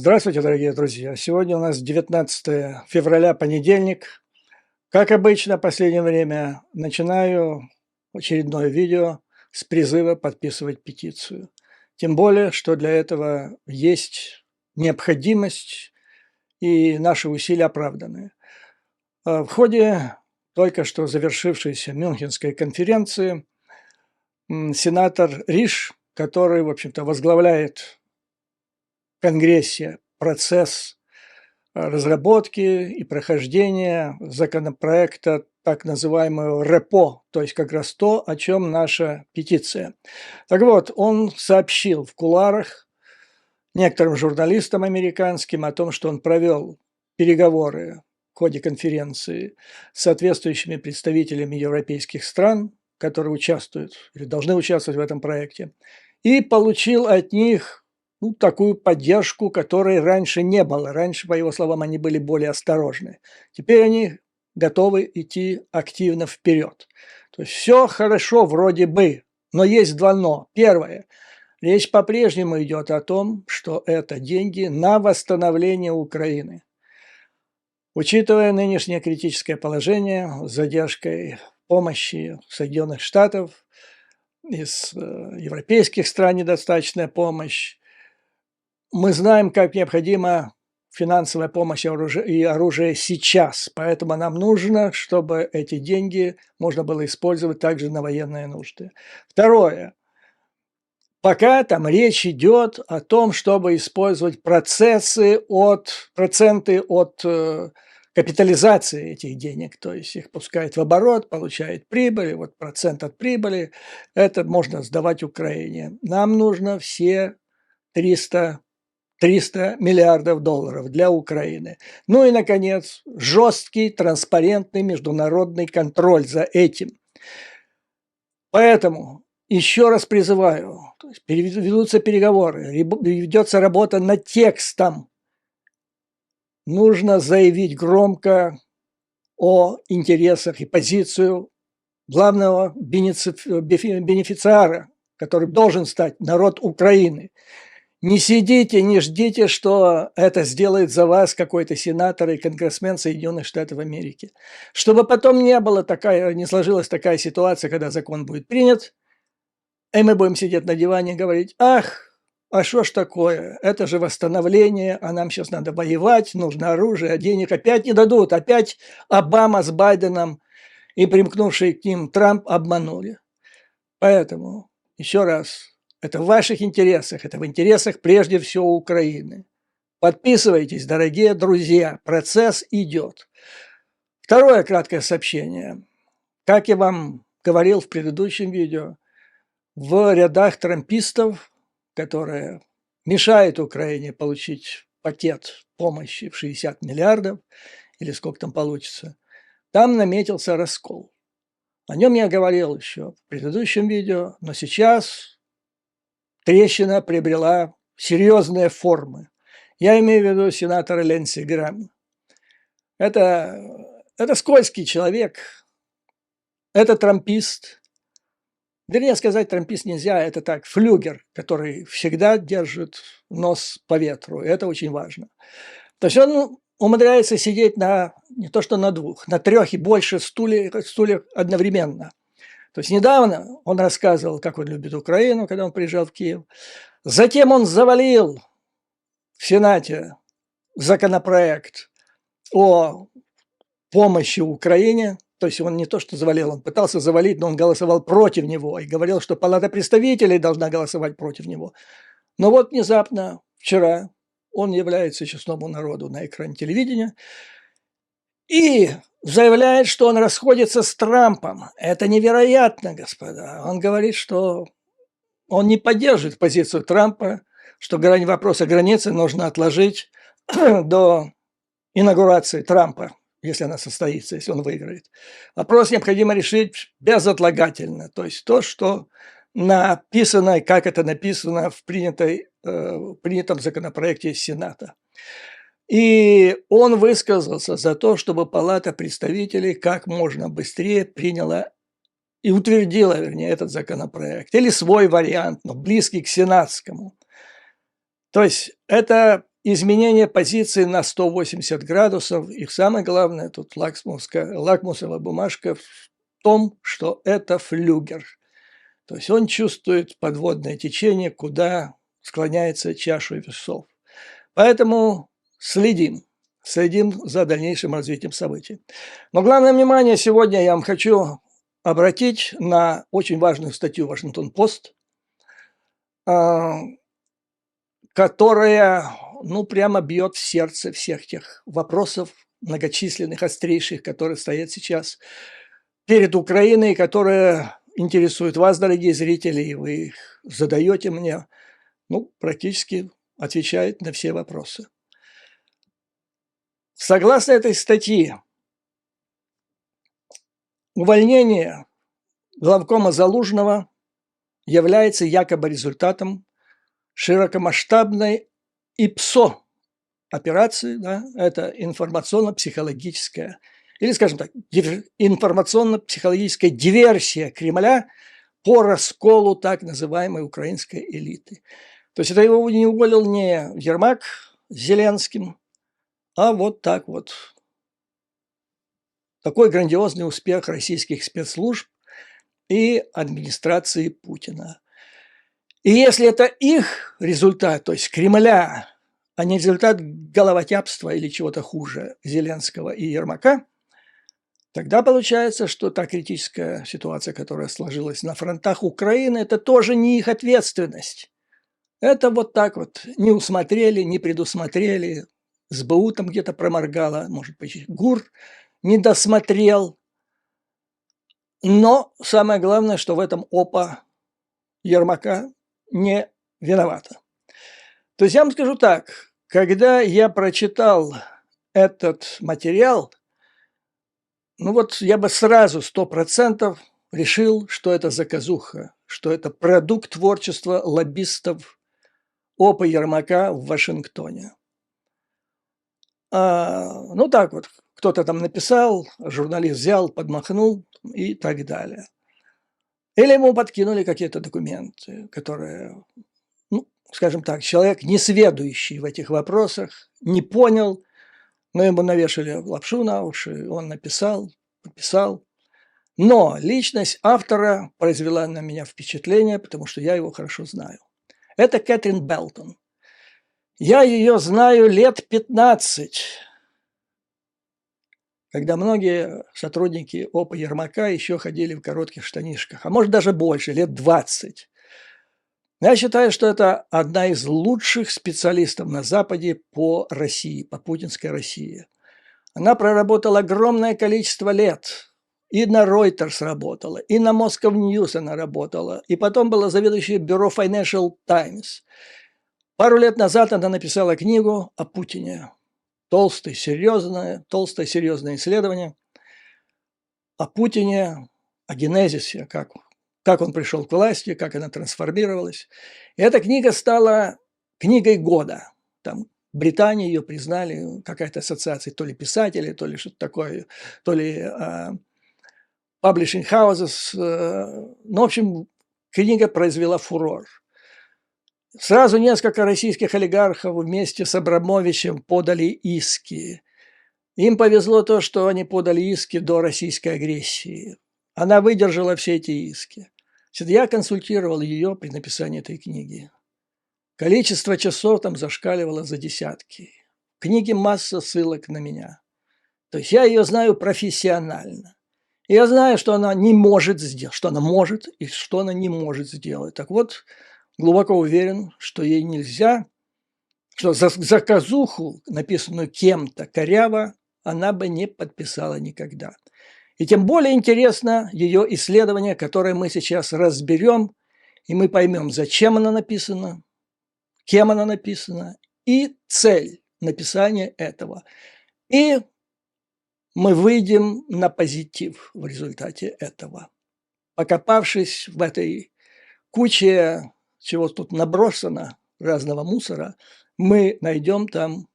Здравствуйте, дорогие друзья! Сегодня у нас 19 февраля, понедельник. Как обычно, в последнее время начинаю очередное видео с призыва подписывать петицию. Тем более, что для этого есть необходимость и наши усилия оправданы. В ходе только что завершившейся Мюнхенской конференции сенатор Риш, который, в общем-то, возглавляет в Конгрессе процесс разработки и прохождения законопроекта так называемого РЭПО, то есть как раз то, о чем наша петиция. Так вот, он сообщил в кулуарах некоторым журналистам американским о том, что он провел переговоры в ходе конференции с соответствующими представителями европейских стран, которые участвуют или должны участвовать в этом проекте, и получил от них такую поддержку, которой раньше не было. Раньше, по его словам, они были более осторожны. Теперь они готовы идти активно вперед. То есть все хорошо вроде бы, но есть два «но». Первое. Речь по-прежнему идет о том, что это деньги на восстановление Украины. Учитывая нынешнее критическое положение с задержкой помощи Соединенных Штатов, из европейских стран недостаточная помощь, мы знаем, как необходима финансовая помощь и оружие сейчас, поэтому нам нужно, чтобы эти деньги можно было использовать также на военные нужды. Второе. Пока там речь идет о том, чтобы использовать проценты от капитализации этих денег, то есть их пускают в оборот, получают прибыль, и вот процент от прибыли, это можно сдавать Украине. Нам нужно все 300 миллиардов долларов для Украины. Ну и, наконец, жесткий, транспарентный международный контроль за этим. Поэтому еще раз призываю, ведутся переговоры, ведется работа над текстом. Нужно заявить громко о интересах и позицию главного бенефициара, который должен стать народ Украины. Не сидите, не ждите, что это сделает за вас какой-то сенатор и конгрессмен Соединенных Штатов Америки. Чтобы потом не сложилась такая ситуация, когда закон будет принят, и мы будем сидеть на диване и говорить: ах, а что ж такое, это же восстановление, а нам сейчас надо воевать, нужно оружие, а денег опять не дадут, опять Обама с Байденом и примкнувший к ним Трамп обманули. Поэтому еще раз. Это в ваших интересах, это в интересах прежде всего Украины. Подписывайтесь, дорогие друзья, процесс идет. Второе краткое сообщение. Как я вам говорил в предыдущем видео, в рядах трампистов, которые мешают Украине получить пакет помощи в 60 миллиардов, или сколько там получится, там наметился раскол. О нем я говорил еще в предыдущем видео, но сейчас трещина приобрела серьезные формы. Я имею в виду сенатора Линдси Грэма. Это скользкий человек, это трампист. Вернее сказать, трампист нельзя, это так, флюгер, который всегда держит нос по ветру. Это очень важно. То есть он умудряется сидеть не то что на двух, на трех и больше стульях одновременно. То есть недавно он рассказывал, как он любит Украину, когда он приезжал в Киев. Затем он завалил в Сенате законопроект о помощи Украине. То есть он не то что завалил, он пытался завалить, но он голосовал против него и говорил, что Палата представителей должна голосовать против него. Но вот внезапно вчера он является честному народу на экране телевидения и заявляет, что он расходится с Трампом. Это невероятно, господа. Он говорит, что он не поддерживает позицию Трампа, что вопрос о границе нужно отложить до инаугурации Трампа, если она состоится, если он выиграет. Вопрос необходимо решить безотлагательно. То есть то, что написано, как это написано в принятом законопроекте из Сената. И он высказался за то, чтобы Палата представителей как можно быстрее приняла и утвердила, вернее, этот законопроект. Или свой вариант, но близкий к сенатскому. То есть это изменение позиции на 180 градусов. И самое главное, тут лакмусовая бумажка в том, что это флюгер. То есть он чувствует подводное течение, куда склоняется чаша весов. Поэтому следим за дальнейшим развитием событий. Но главное внимание сегодня я вам хочу обратить на очень важную статью «Вашингтон-Пост», которая, прямо бьет в сердце всех тех вопросов многочисленных, острейших, которые стоят сейчас перед Украиной, которые интересуют вас, дорогие зрители, и вы их задаете мне, практически отвечает на все вопросы. Согласно этой статье, увольнение главкома Залужного является якобы результатом широкомасштабной ИПСО операции, это информационно-психологическая, или, скажем так, информационно-психологическая диверсия Кремля по расколу так называемой украинской элиты. То есть это его не уволил не Ермак с Зеленским, а вот так вот. Такой грандиозный успех российских спецслужб и администрации Путина. И если это их результат, то есть Кремля, а не результат головотяпства или чего-то хуже Зеленского и Ермака, тогда получается, что та критическая ситуация, которая сложилась на фронтах Украины, это тоже не их ответственность. Это вот так вот не усмотрели, не предусмотрели, СБУ там где-то проморгало, может быть, ГУР не досмотрел. Но самое главное, что в этом ОПА Ермака не виновата. То есть я вам скажу так, когда я прочитал этот материал, я бы сразу 100% решил, что это заказуха, что это продукт творчества лоббистов ОПА Ермака в Вашингтоне. Так вот, кто-то там написал, журналист взял, подмахнул и так далее. Или ему подкинули какие-то документы, которые, скажем так, человек, несведущий в этих вопросах, не понял, но ему навешали лапшу на уши, он написал, подписал. Но личность автора произвела на меня впечатление, потому что я его хорошо знаю. Это Кэтрин Белтон. Я ее знаю лет 15, когда многие сотрудники ОПА Ермака еще ходили в коротких штанишках, а может даже больше, лет 20. Я считаю, что это одна из лучших специалистов на Западе по России, по путинской России. Она проработала огромное количество лет. И на Reuters работала, и на Moscow News она работала, и потом была заведующей бюро Financial Times. Пару лет назад она написала книгу о Путине. Толстое, серьезное исследование о Путине, о генезисе, как он пришел к власти, как она трансформировалась. И эта книга стала книгой года. Там в Британии ее признали, какая-то ассоциация, то ли писателей, то ли что-то такое, то ли publishing houses. В общем, книга произвела фурор. Сразу несколько российских олигархов вместе с Абрамовичем подали иски. Им повезло то, что они подали иски до российской агрессии. Она выдержала все эти иски. Я консультировал ее при написании этой книги. Количество часов там зашкаливало за десятки. В книге масса ссылок на меня. То есть я ее знаю профессионально. И я знаю, что она не может сделать, что она может и что она не может сделать. Так вот, глубоко уверен, что ей нельзя, что заказуху, написанную кем-то коряво, она бы не подписала никогда. И тем более интересно ее исследование, которое мы сейчас разберем, и мы поймем, зачем она написана, кем она написана и цель написания этого. И мы выйдем на позитив в результате этого. Покопавшись в этой куче, чего тут набросано, разного мусора, мы найдем там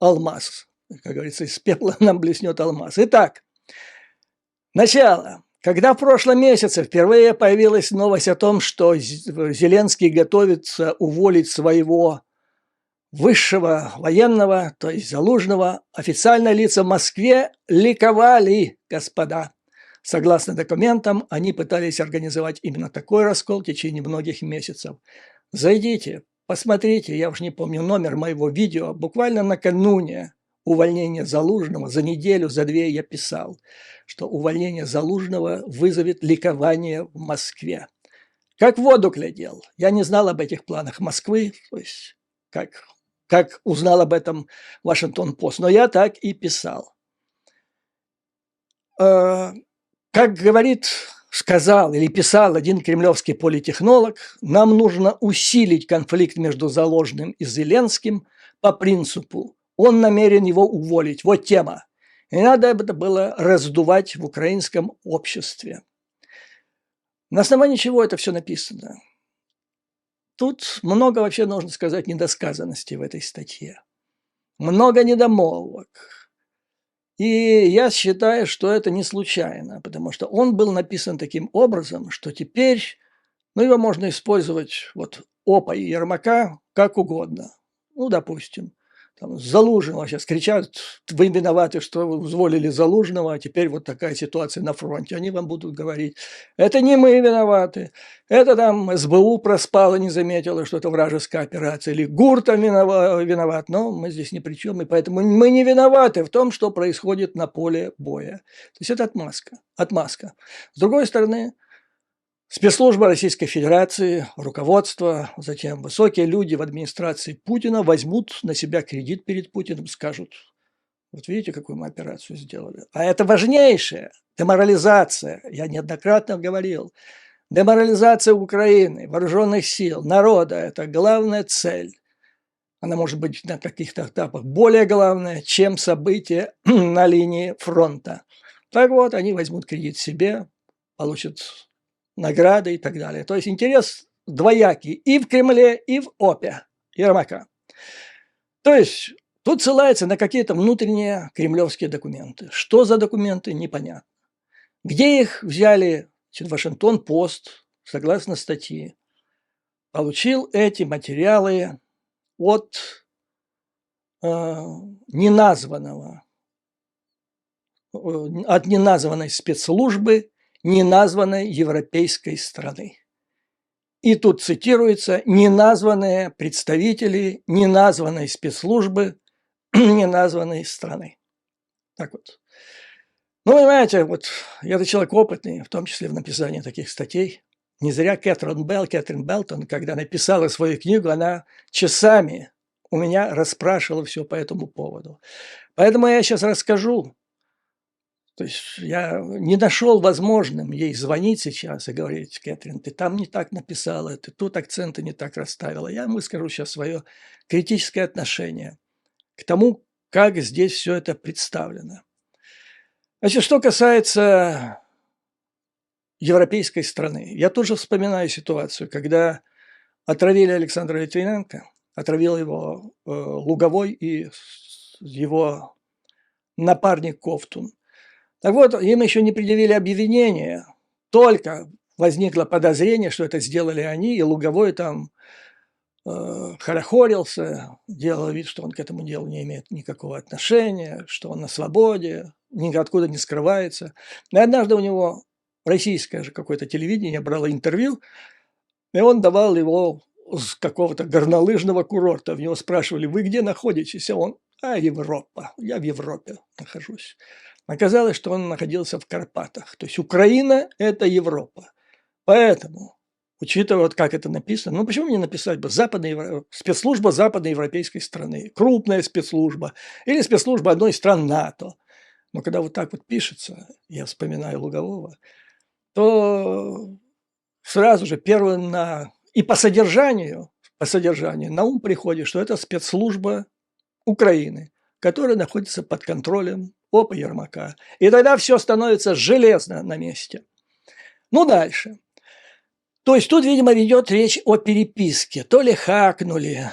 алмаз. Как говорится, из пепла нам блеснет алмаз. Итак, начало. Когда в прошлом месяце впервые появилась новость о том, что Зеленский готовится уволить своего высшего военного, то есть Залужного, официально лица в Москве ликовали, господа. Согласно документам, они пытались организовать именно такой раскол в течение многих месяцев. Зайдите, посмотрите, я уж не помню номер моего видео, буквально накануне увольнения Залужного, за неделю, за две я писал, что увольнение Залужного вызовет ликование в Москве. Как в воду глядел. Я не знал об этих планах Москвы, то есть как узнал об этом Вашингтон-Пост, но я так и писал. Как сказал или писал один кремлевский политтехнолог, нам нужно усилить конфликт между Залужным и Зеленским по принципу «он намерен его уволить». Вот тема. И надо это было раздувать в украинском обществе. На основании чего это все написано? Тут много вообще, нужно сказать, недосказанностей в этой статье. Много недомолвок. И я считаю, что это не случайно, потому что он был написан таким образом, что теперь его можно использовать Опа и Ермака как угодно. Ну, допустим, там Залужного сейчас кричат, вы виноваты, что вы позволили Залужного, а теперь вот такая ситуация на фронте. Они вам будут говорить, это не мы виноваты, это там СБУ проспала, не заметила, что это вражеская операция, или ГУР там виноват, но мы здесь ни при чем, и поэтому мы не виноваты в том, что происходит на поле боя. То есть это отмазка. С другой стороны, спецслужбы Российской Федерации, руководство, затем высокие люди в администрации Путина возьмут на себя кредит перед Путиным, скажут, вот видите, какую мы операцию сделали. А это важнейшая деморализация, я неоднократно говорил, деморализация Украины, вооруженных сил, народа – это главная цель. Она может быть на каких-то этапах более главная, чем события на линии фронта. Так вот, они возьмут кредит себе, получат награды и так далее. То есть интерес двоякий и в Кремле, и в Опе Ермака. То есть тут ссылается на какие-то внутренние кремлевские документы. Что за документы, непонятно. Где их взяли? Вашингтон-Пост, согласно статье, получил эти материалы от неназванной спецслужбы неназванной европейской страны. И тут цитируется неназванные представители неназванной спецслужбы неназванной страны. Так вот. Ну, понимаете, я человек опытный, в том числе в написании таких статей. Не зря Кэтрин Белтон, когда написала свою книгу, она часами у меня расспрашивала все по этому поводу. Поэтому я сейчас расскажу. То есть я не нашел возможным ей звонить сейчас и говорить, Кэтрин, ты там не так написала, ты тут акценты не так расставила. Я выскажу сейчас свое критическое отношение к тому, как здесь все это представлено. Значит, что касается европейской страны, я тоже вспоминаю ситуацию, когда отравили Александра Литвиненко, отравил его Луговой и его напарник Ковтун. Так вот, им еще не предъявили обвинения, только возникло подозрение, что это сделали они, и Луговой там хорохорился, делал вид, что он к этому делу не имеет никакого отношения, что он на свободе, никоткуда не скрывается. И однажды у него российское же какое-то телевидение брало интервью, и он давал его с какого-то горнолыжного курорта. В него спрашивали, вы где находитесь? А он, Европа, я в Европе нахожусь. Оказалось, что он находился в Карпатах. То есть Украина – это Европа. Поэтому, учитывая, как это написано, почему не написать бы спецслужба западноевропейской страны, крупная спецслужба или спецслужба одной из стран НАТО. Но когда вот так вот пишется, я вспоминаю Лугового, то сразу же и по содержанию на ум приходит, что это спецслужба Украины, которая находится под контролем Опа Ермака. И тогда все становится железно на месте. Ну, дальше. То есть тут, видимо, идет речь о переписке. То ли хакнули,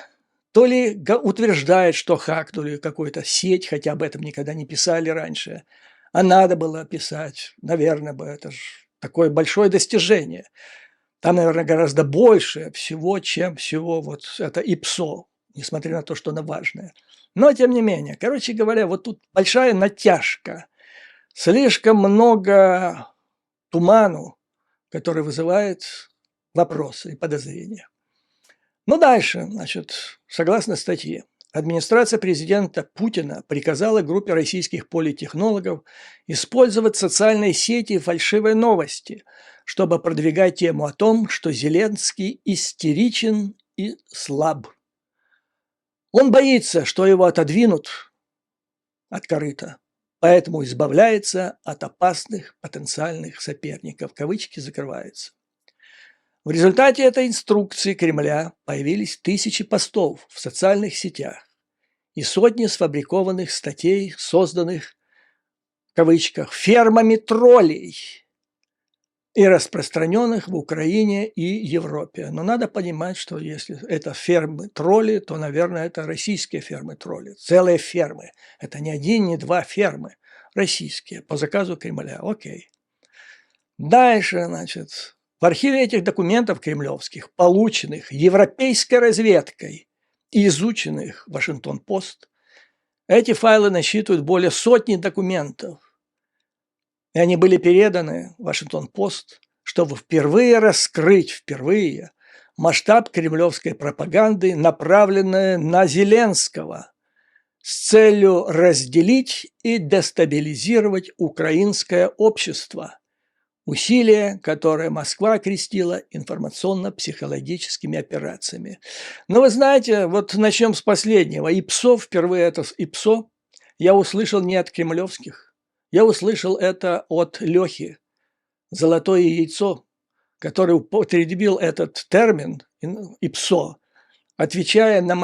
то ли утверждает, что хакнули какую-то сеть, хотя об этом никогда не писали раньше. А надо было писать. Наверное, это же такое большое достижение. Там, наверное, гораздо больше всего, чем это ИПСО. несмотря на то, что она важная. Но тем не менее, короче говоря, вот тут большая натяжка. Слишком много туману, который вызывает вопросы и подозрения. Ну, дальше, значит, согласно статье, администрация президента Путина приказала группе российских политтехнологов использовать социальные сети и фальшивые новости, чтобы продвигать тему о том, что Зеленский истеричен и слаб. Он боится, что его отодвинут от корыта, поэтому избавляется от опасных потенциальных соперников. Кавычки закрываются. В результате этой инструкции Кремля появились тысячи постов в социальных сетях и сотни сфабрикованных статей, созданных, в кавычках, фермами троллей и распространенных в Украине и Европе. Но надо понимать, что если это фермы тролли, то, наверное, это российские фермы тролли. Целые фермы. Это не один, не два фермы. Российские, по заказу Кремля. Окей. Дальше, значит, в архиве этих документов кремлевских, полученных европейской разведкой и изученных Вашингтон-Пост, эти файлы насчитывают более сотни документов. И они были переданы Вашингтон-Пост, чтобы впервые раскрыть масштаб кремлевской пропаганды, направленной на Зеленского, с целью разделить и дестабилизировать украинское общество. Усилия, которые Москва окрестила информационно-психологическими операциями. Но вы знаете, вот начнем с последнего. ИПСО, впервые это ИПСО, я услышал не от кремлевских. Я услышал это от Лехи, золотое яйцо, который употребил этот термин ИПСО, отвечая на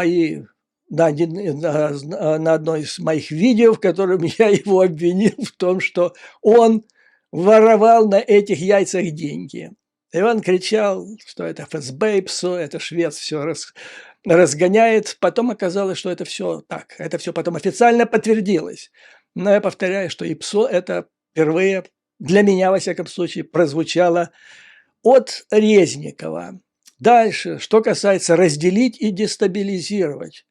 на одно из моих видео, в котором я его обвинил в том, что он воровал на этих яйцах деньги. И он кричал, что это ФСБ, ИПСО, это швец все разгоняет. Потом оказалось, что это все так. Это все потом официально подтвердилось. Но я повторяю, что ИПСО это впервые, для меня, во всяком случае, прозвучало от Резникова. Дальше, что касается разделить и дестабилизировать.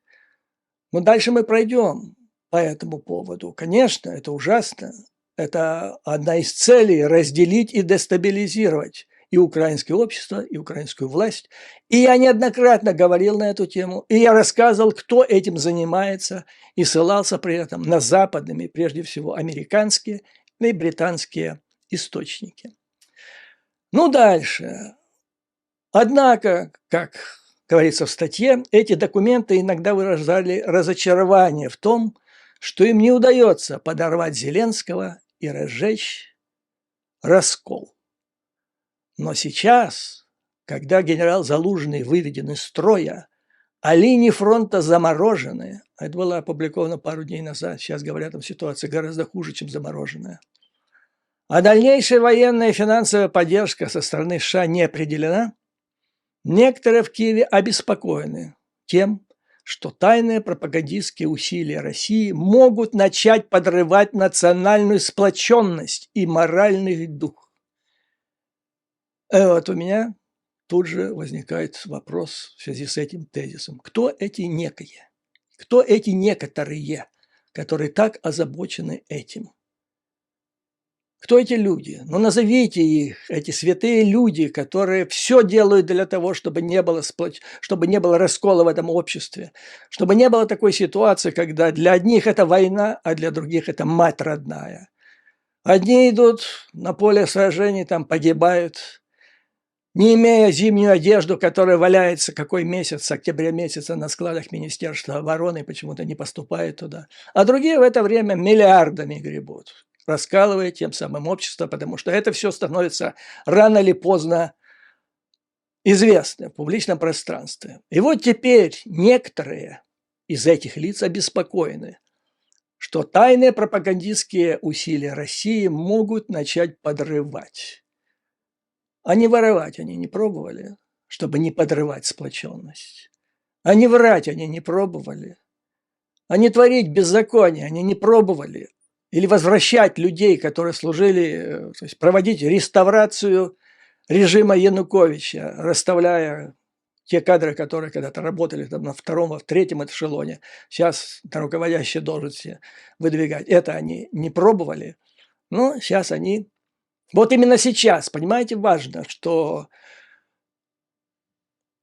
Но дальше мы пройдем по этому поводу. Конечно, это ужасно. Это одна из целей – разделить и дестабилизировать и украинское общество, и украинскую власть. И я неоднократно говорил на эту тему, и я рассказывал, кто этим занимается, и ссылался при этом на западные, прежде всего, американские и британские источники. Ну, дальше. Однако, как говорится в статье, эти документы иногда выражали разочарование в том, что им не удается подорвать Зеленского и разжечь раскол. Но сейчас, когда генерал Залужный выведен из строя, а линии фронта заморожены, это было опубликовано пару дней назад, сейчас говорят, там ситуация гораздо хуже, чем замороженная, а дальнейшая военная и финансовая поддержка со стороны США не определена, некоторые в Киеве обеспокоены тем, что тайные пропагандистские усилия России могут начать подрывать национальную сплоченность и моральный дух. И вот у меня тут же возникает вопрос в связи с этим тезисом. Кто эти некие? Кто эти некоторые, которые так озабочены этим? Кто эти люди? Ну, назовите их, эти святые люди, которые все делают для того, чтобы не было раскола в этом обществе, чтобы не было такой ситуации, когда для одних это война, а для других это мать родная. Одни идут на поле сражений, там погибают, не имея зимнюю одежду, которая валяется какой месяц, с октября месяца на складах Министерства обороны, почему-то не поступает туда. А другие в это время миллиардами гребут, раскалывая тем самым общество, потому что это все становится рано или поздно известно в публичном пространстве. И вот теперь некоторые из этих лиц обеспокоены, что тайные пропагандистские усилия России могут начать подрывать. А не воровать они не пробовали, чтобы не подрывать сплоченность. А не врать они не пробовали. А не творить беззаконие они не пробовали. Или возвращать людей, которые служили, то есть проводить реставрацию режима Януковича, расставляя те кадры, которые когда-то работали там на втором, в третьем эшелоне, сейчас на руководящие должности выдвигать. Это они не пробовали, но сейчас они... Вот именно сейчас, понимаете, важно, что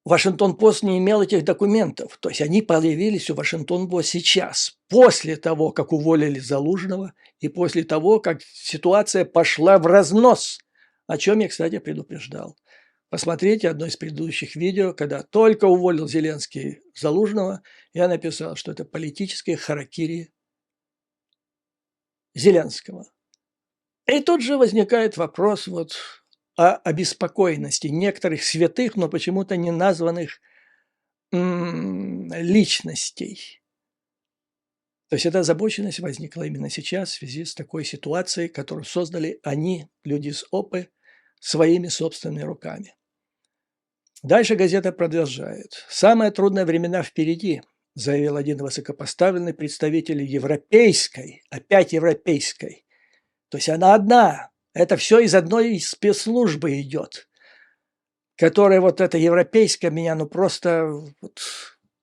Вашингтон-Пост не имел этих документов. То есть они появились у Вашингтон-Пост сейчас, после того, как уволили Залужного и после того, как ситуация пошла в разнос, о чем я, кстати, предупреждал. Посмотрите одно из предыдущих видео, когда только уволил Зеленский Залужного, я написал, что это политическое харакири Зеленского. И тут же возникает вопрос вот о обеспокоенности некоторых святых, но почему-то не названных личностей. То есть эта озабоченность возникла именно сейчас в связи с такой ситуацией, которую создали они, люди с ОПы, своими собственными руками. Дальше газета продолжает. «Самые трудные времена впереди», заявил один высокопоставленный представитель европейской, опять европейской. То есть она одна. Это все из одной спецслужбы идет, которая вот эта европейская меня, ну просто вот,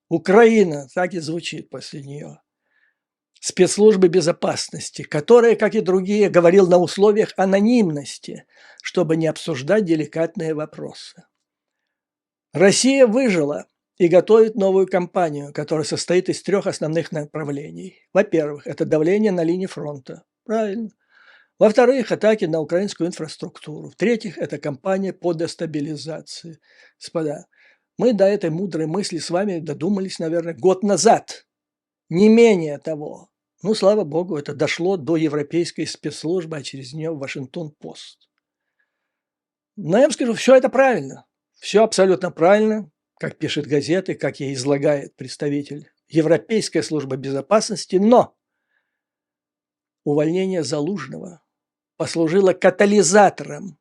Украина, так и звучит после нее. Спецслужбы безопасности, которая, как и другие, говорил на условиях анонимности, чтобы не обсуждать деликатные вопросы. Россия выжила и готовит новую кампанию, которая состоит из 3 основных направлений. Во-первых, это давление на линии фронта. Правильно. Во-вторых, атаки на украинскую инфраструктуру. В-третьих, это кампания по дестабилизации. Господа, мы до этой мудрой мысли с вами додумались, наверное, год назад. Не менее того. Ну, слава богу, это дошло до европейской спецслужбы, а через нее Вашингтон-Пост. Но я вам скажу, все это правильно. Все абсолютно правильно, как пишет газеты, как ей излагает представитель Европейской службы безопасности, но увольнение Залужного послужило катализатором,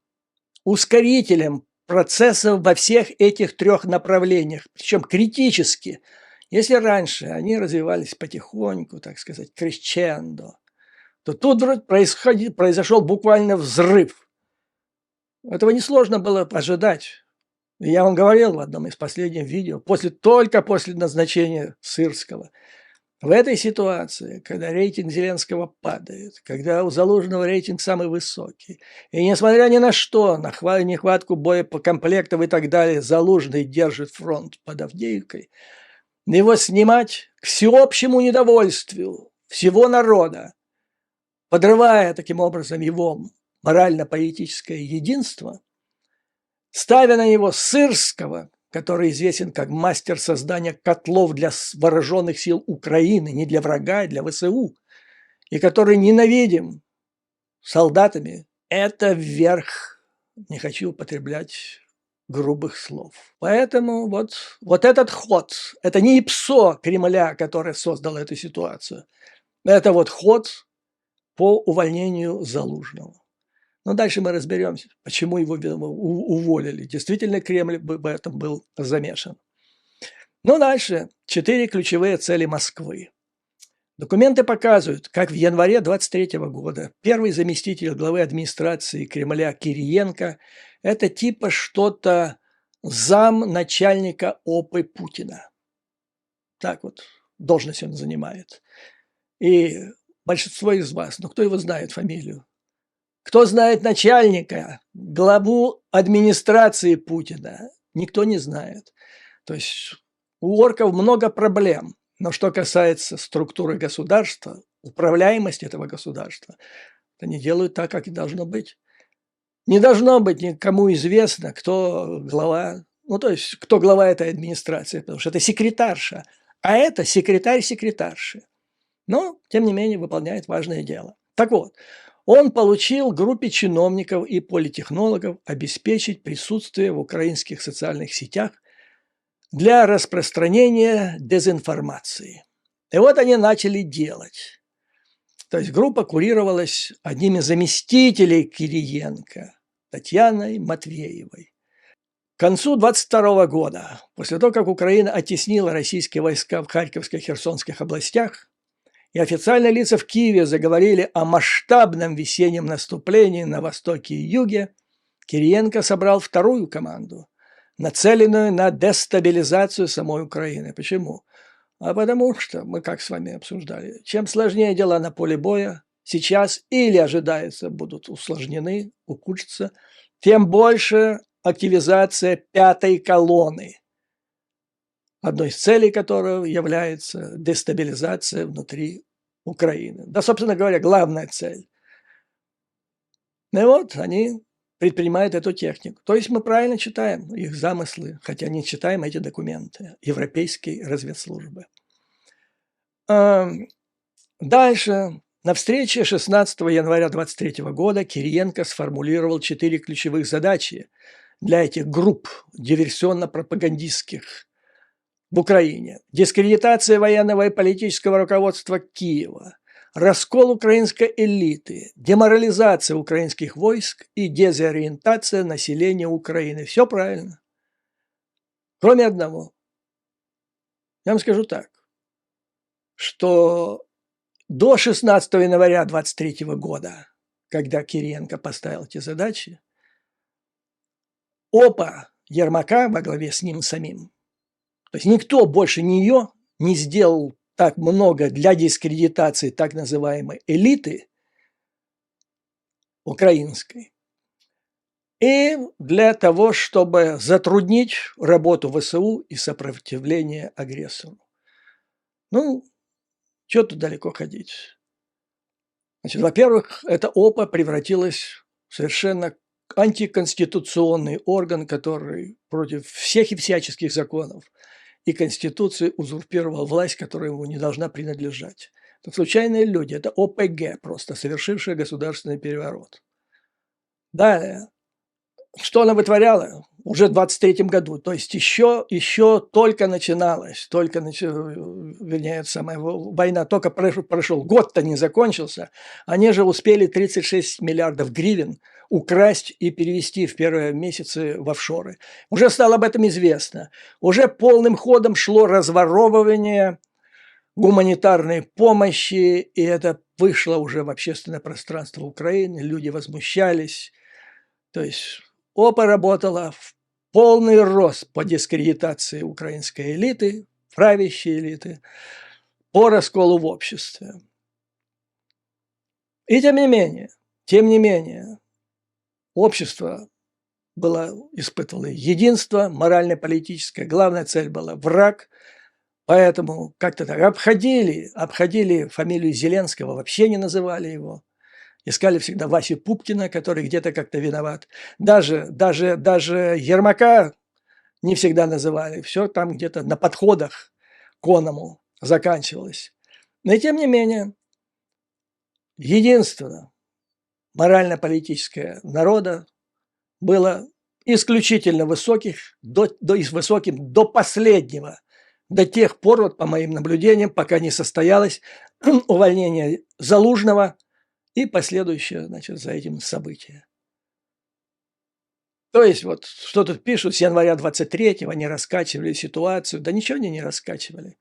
ускорителем процессов во всех этих 3 направлениях, причем критически. Если раньше они развивались потихоньку, так сказать, крещендо, то тут вдруг произошел буквально взрыв. Этого несложно было ожидать. Я вам говорил в одном из последних видео, только после назначения Сырского. В этой ситуации, когда рейтинг Зеленского падает, когда у Залужного рейтинг самый высокий, и несмотря ни на что, на нехватку боекомплектов и так далее, Залужный держит фронт под Авдеевкой, его снимать к всеобщему недовольствию всего народа, подрывая таким образом его морально-политическое единство, ставя на него Сырского, который известен как мастер создания котлов для вооруженных сил Украины, не для врага, а для ВСУ, и который ненавидим солдатами, это верх, не хочу употреблять грубых слов. Поэтому вот этот ход, это не ИПСО Кремля, который создал эту ситуацию, это вот ход по увольнению Залужного. Но дальше мы разберемся, почему его уволили. Действительно, Кремль в этом был замешан. Но дальше 4 ключевые цели Москвы. Документы показывают, как в январе 2023 года первый заместитель главы администрации Кремля Кириенко – это типа что-то замначальника ОПы Путина. Так вот, должность он занимает. И большинство из вас, ну кто его знает фамилию? Кто знает начальника, главу администрации Путина? Никто не знает. То есть у орков много проблем. Но что касается структуры государства, управляемости этого государства, они делают так, как и должно быть. Не должно быть никому известно, кто глава, ну то есть кто глава этой администрации, потому что это секретарша, а это секретарь секретарши. Но, тем не менее, выполняет важное дело. Так вот, он получил группе чиновников и политтехнологов обеспечить присутствие в украинских социальных сетях для распространения дезинформации. И вот они начали делать. То есть группа курировалась одним из заместителей Кириенко, Татьяной Матвеевой. К концу 2022 года, после того, как Украина оттеснила российские войска в Харьковской и Херсонских областях, и официальные лица в Киеве заговорили о масштабном весеннем наступлении на востоке и юге, Кириенко собрал вторую команду, нацеленную на дестабилизацию самой Украины. Почему? А потому что, мы как с вами обсуждали, чем сложнее дела на поле боя сейчас или ожидается будут усложнены, ухудшатся, тем больше активизация пятой колонны, одной из целей которой является дестабилизация внутри Украины. Да, собственно говоря, главная цель. Ну и вот они предпринимают эту технику. То есть мы правильно читаем их замыслы, хотя не читаем эти документы европейской разведслужбы. Дальше. На встрече 16 января 2023 года Кириенко сформулировал 4 ключевых задачи для этих групп диверсионно-пропагандистских в Украине. Дискредитация военного и политического руководства Киева, раскол украинской элиты, деморализация украинских войск и дезориентация населения Украины. Все правильно. Кроме одного. Я вам скажу так, что до 16 января 2023 года, когда Кириенко поставил эти задачи, ОПА Ермака во главе с ним самим, то есть никто больше нее не сделал так много для дискредитации так называемой элиты украинской и для того, чтобы затруднить работу ВСУ и сопротивление агрессору. Ну, что тут далеко ходить? Значит, во-первых, эта ОПА превратилась в совершенно антиконституционный орган, который против всех и всяческих законов и Конституции узурпировал власть, которая ему не должна принадлежать. Это случайные люди, это ОПГ просто, совершившие государственный переворот. Далее, что она вытворяла уже в 23-м году, то есть еще только начиналась, вернее, война только прошел, год-то не закончился, они же успели 36 миллиардов гривен украсть и перевести в первые месяцы в офшоры. Уже стало об этом известно. Уже полным ходом шло разворовывание гуманитарной помощи, и это вышло уже в общественное пространство Украины, люди возмущались. То есть ОПА работала в полный рост по дискредитации украинской элиты, правящей элиты, по расколу в обществе. И тем не менее, общество испытывало единство морально-политическое, главная цель была враг, поэтому как-то так обходили фамилию Зеленского, вообще не называли его. Искали всегда Васю Пупкина, который где-то как-то виноват. Даже Ермака не всегда называли. Все там где-то на подходах к оному заканчивалось. Но и тем не менее, единство морально-политическое народа было исключительно высоким до последнего. До тех пор, вот по моим наблюдениям, пока не состоялось увольнение Залужного и последующее, значит, за этим событие. То есть, вот что тут пишут, с января 23-го они раскачивали ситуацию. Да ничего они не раскачивали.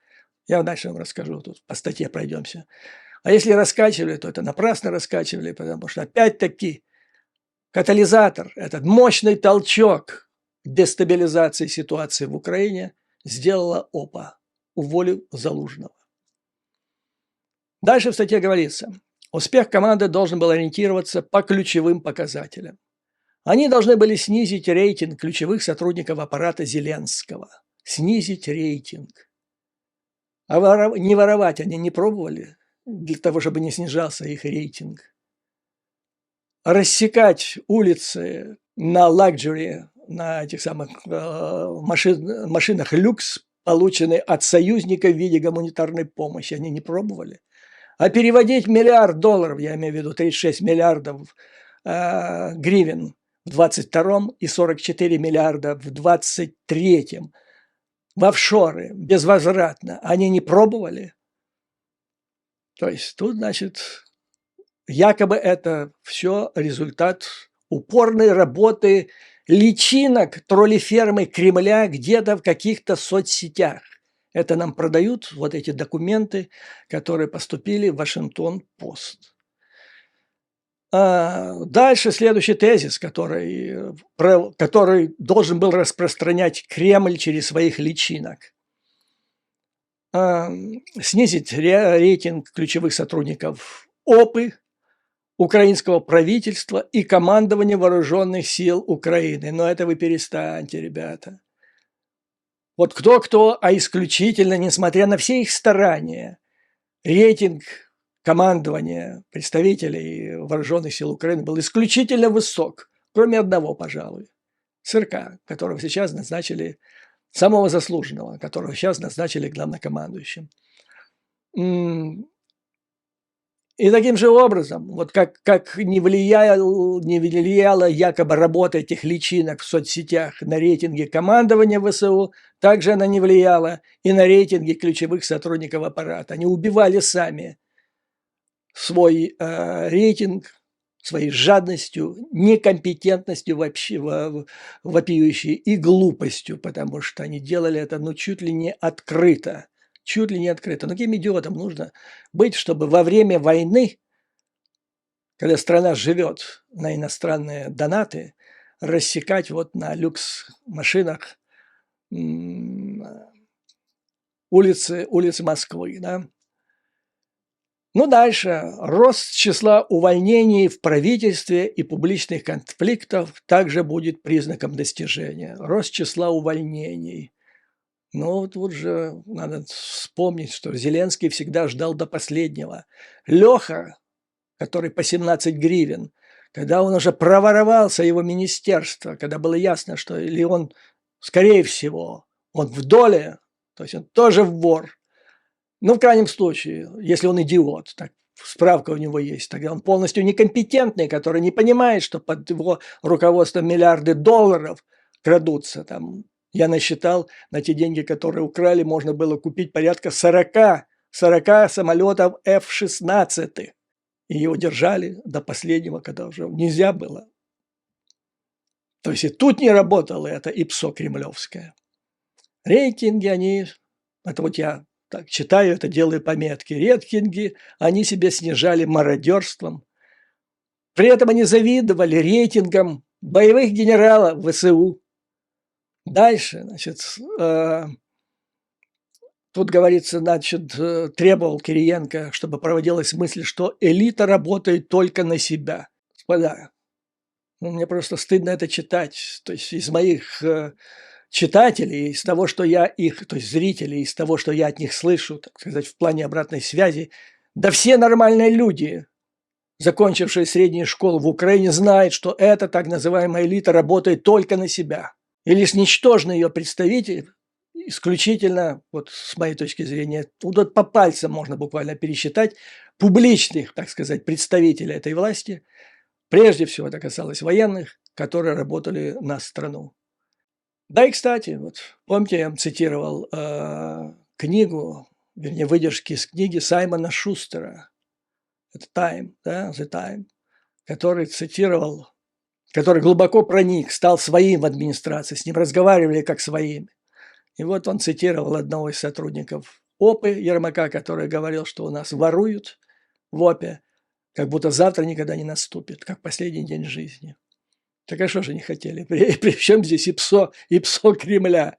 Я дальше вам расскажу, тут по статье пройдемся. А если раскачивали, то это напрасно раскачивали, потому что опять-таки катализатор, этот мощный толчок дестабилизации ситуации в Украине сделала ОПА, уволив Залужного. Дальше в статье говорится, успех команды должен был ориентироваться по ключевым показателям. Они должны были снизить рейтинг ключевых сотрудников аппарата Зеленского. Снизить рейтинг. А не воровать они не пробовали для того, чтобы не снижался их рейтинг. Рассекать улицы на лакджери, на этих самых машинах люкс, полученные от союзников в виде гуманитарной помощи, они не пробовали. А переводить $1 миллиард, я имею в виду 36 миллиардов гривен в 22-м и 44 миллиарда в 23-м в офшоры безвозвратно, они не пробовали. То есть тут, значит, якобы это все результат упорной работы личинок троллифермы Кремля где-то в каких-то соцсетях. Это нам продают вот эти документы, которые поступили в Вашингтон-Пост. Дальше следующий тезис, который должен был распространять Кремль через своих личинок. Снизить рейтинг ключевых сотрудников ОПы, украинского правительства и командования вооруженных сил Украины. Но это вы перестаньте, ребята. Вот кто-кто, а исключительно, несмотря на все их старания, рейтинг командования представителей вооруженных сил Украины был исключительно высок, кроме одного, пожалуй, Сырка, которого сейчас назначили, самого заслуженного, которого сейчас назначили главнокомандующим. И таким же образом, вот как не влияла якобы работа этих личинок в соцсетях на рейтинги командования ВСУ, также она не влияла и на рейтинги ключевых сотрудников аппарата. Они убивали сами свой рейтинг, своей жадностью, некомпетентностью вообще вопиющей и глупостью, потому что они делали это чуть ли не открыто. Чуть ли не открыто. Но каким идиотом нужно быть, чтобы во время войны, когда страна живет на иностранные донаты, рассекать вот на люкс-машинах улицы Москвы, да? Ну, дальше. Рост числа увольнений в правительстве и публичных конфликтов также будет признаком достижения. Рост числа увольнений. Ну, тут же надо вспомнить, что Зеленский всегда ждал до последнего. Леха, который по 17 гривен, когда он уже проворовался, его министерство, когда было ясно, что или он, скорее всего, он в доле, то есть он тоже вор. Ну, в крайнем случае, если он идиот, так, справка у него есть, тогда он полностью некомпетентный, который не понимает, что под его руководством миллиарды долларов крадутся там. Я насчитал, на те деньги, которые украли, можно было купить порядка 40 самолетов F-16. И его держали до последнего, когда уже нельзя было. То есть и тут не работало это ИПСО кремлевское. Рейтинги они, это вот я так читаю, это делаю пометки, рейтинги они себе снижали мародерством. При этом они завидовали рейтингам боевых генералов ВСУ. Дальше, значит, тут говорится, значит, требовал Кириенко, чтобы проводилась мысль, что элита работает только на себя. Господа, ну, мне просто стыдно это читать. То есть из моих читателей, из того, что я их, то есть зрителей, из того, что я от них слышу, так сказать, в плане обратной связи, да все нормальные люди, закончившие среднюю школу в Украине, знают, что эта так называемая элита работает только на себя. И лишь ничтожный ее представитель, исключительно, вот с моей точки зрения, вот по пальцам можно буквально пересчитать, публичных, так сказать, представителей этой власти, прежде всего это касалось военных, которые работали на страну. Да и, кстати, вот помните, я вам цитировал книгу, вернее, выдержки из книги Саймона Шустера, это Time, да, The Time, который цитировал, который глубоко проник, стал своим в администрации, с ним разговаривали как своим. И вот он цитировал одного из сотрудников ОПы Ермака, который говорил, что у нас воруют в ОПе, как будто завтра никогда не наступит, как последний день жизни. Так а что же не хотели? При чем здесь ИПСО Кремля?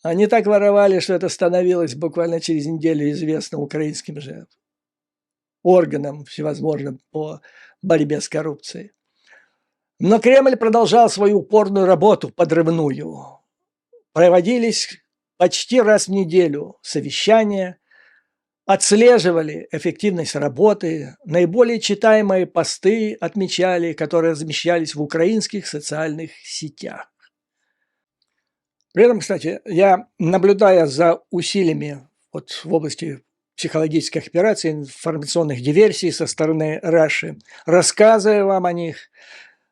Они так воровали, что это становилось буквально через неделю известно украинским же органам всевозможным по борьбе с коррупцией. Но Кремль продолжал свою упорную работу подрывную. Проводились почти раз в неделю совещания, отслеживали эффективность работы, наиболее читаемые посты отмечали, которые размещались в украинских социальных сетях. При этом, кстати, я, наблюдая за усилиями вот в области психологических операций, информационных диверсий со стороны Раши, рассказывая вам о них,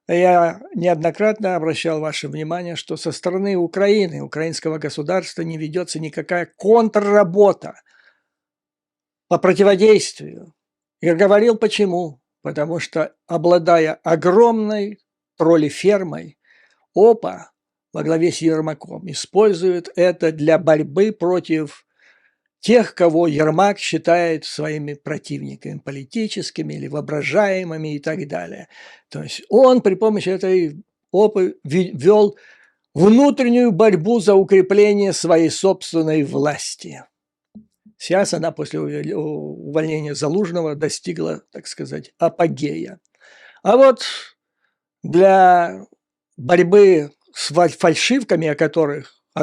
я неоднократно обращал ваше внимание, что со стороны Украины, украинского государства не ведется никакая контрработа по противодействию. Я говорил почему. Потому что, обладая огромной троллифермой, ОПА во главе с Ермаком использует это для борьбы против тех, кого Ермак считает своими противниками политическими или воображаемыми и так далее. То есть он при помощи этой опы вел внутреннюю борьбу за укрепление своей собственной власти. Сейчас она после увольнения Залужного достигла, так сказать, апогея. А вот для борьбы с фальшивками, о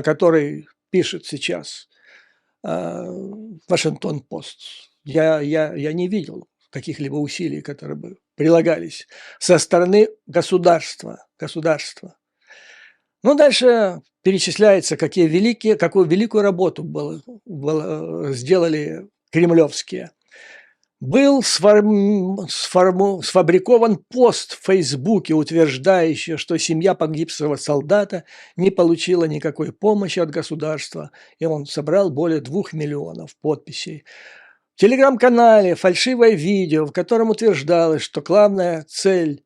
которой пишет сейчас Вашингтон-Пост, я не видел каких-либо усилий, которые бы прилагались со стороны государства. Ну, дальше перечисляется, какую великую работу сделали кремлевские. Был сфабрикован пост в Фейсбуке, утверждающий, что семья погибшего солдата не получила никакой помощи от государства, и он собрал более 2 миллионов подписей. В телеграм-канале фальшивое видео, в котором утверждалось, что главная цель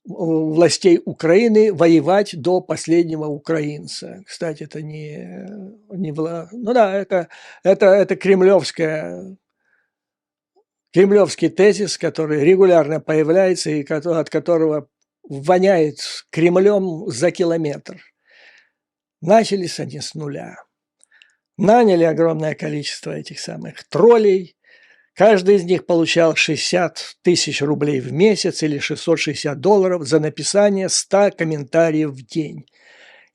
властей Украины – воевать до последнего украинца. Кстати, это это кремлевский тезис, который регулярно появляется и от которого воняет Кремлем за километр. Начались они с нуля. Наняли огромное количество этих самых троллей. Каждый из них получал 60 тысяч рублей в месяц или $660 за написание 100 комментариев в день.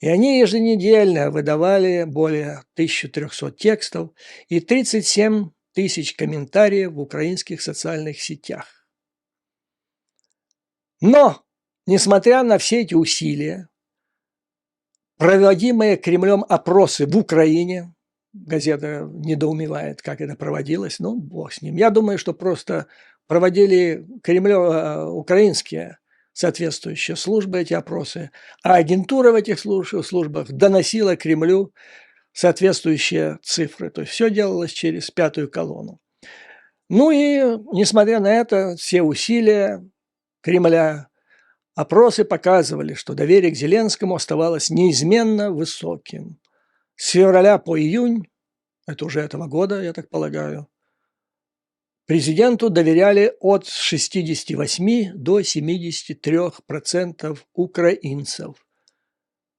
И они еженедельно выдавали более 1300 текстов и 37 тысяч комментариев в украинских социальных сетях. Но, несмотря на все эти усилия, проводимые Кремлем опросы в Украине, газета недоумевает, как это проводилось, ну, бог с ним. Я думаю, что просто проводили украинские соответствующие службы эти опросы, а агентура в этих службах доносила Кремлю соответствующие цифры. То есть все делалось через пятую колонну. Ну и, несмотря на это, все усилия Кремля, опросы показывали, что доверие к Зеленскому оставалось неизменно высоким. С февраля по июнь, это уже этого года, я так полагаю, президенту доверяли от 68 до 73% украинцев.